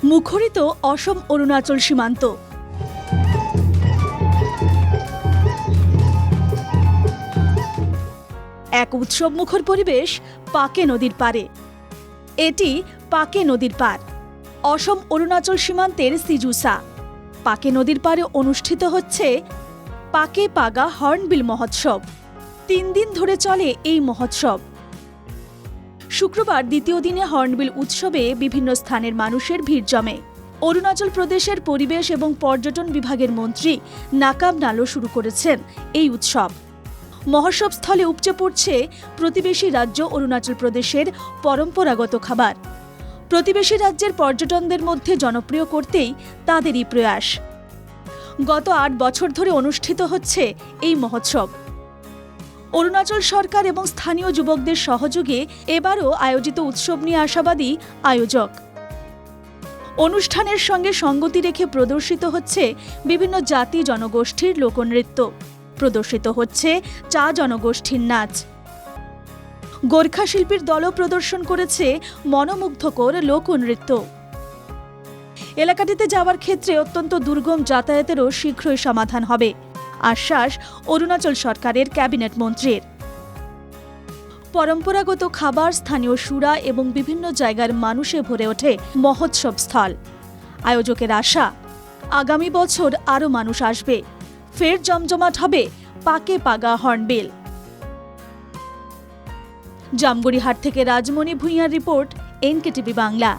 মুখরিত অসম অরুণাচল সীমান্ত। এক উৎসবমুখর পরিবেশ পাকে নদীর পারে। এটি পাকে নদীর পার, অসম অরুণাচল সীমান্তের সিজুসা। পাকে নদীর পারে অনুষ্ঠিত হচ্ছে পাকে পাগা হর্নবিল মহোৎসব। 3 দিন ধরে চলে এই মহোৎসব। শুক্রবার দ্বিতীয় দিনে হর্নবিল উৎসবে বিভিন্ন স্থানের মানুষের ভিড় জমে। অরুণাচল প্রদেশের পরিবেশ এবং পর্যটন বিভাগের মন্ত্রী নাকাম নালো শুরু করেছেন এই উৎসব। মহোৎসব স্থলে উপচে পড়ছে প্রতিবেশী রাজ্য অরুণাচল প্রদেশের পরম্পরাগত খাবার। প্রতিবেশী রাজ্যের পর্যটনদের মধ্যে জনপ্রিয় করতেই তাদেরই প্রয়াস। গত 8 বছর ধরে অনুষ্ঠিত হচ্ছে এই মহোৎসব। অরুণাচল সরকার এবং স্থানীয় যুবকদের সহযোগে এবারও আয়োজিত উৎসব নিয়ে আশাবাদী আয়োজক। অনুষ্ঠানের সঙ্গে সঙ্গতি রেখে প্রদর্শিত হচ্ছে বিভিন্ন জাতি জনগোষ্ঠীর লোকনৃত্য, প্রদর্শিত হচ্ছে চা জনগোষ্ঠীর নাচ। গোর্খা শিল্পীর দলও প্রদর্শন করেছে মনোমুগ্ধকর লোকনৃত্য। এলাকাটিতে যাওয়ার ক্ষেত্রে অত্যন্ত দুর্গম যাতায়াতেরও শীঘ্রই সমাধান হবে, আশ্বাস অরুণাচল সরকারের ক্যাবিনেট মন্ত্রীর। পরম্পরাগত খাবার, স্থানীয় সুরা এবং বিভিন্ন জায়গার মানুষে ভরে ওঠে মহোৎসব স্থল। আয়োজকের আশা, আগামী বছর আরও মানুষ আসবে, ফের জমজমাট হবে পাকে পাগা হর্নবিল। জামগড়িহাট থেকে রাজমণি ভূঁইয়ার রিপোর্ট, NKTV বাংলা।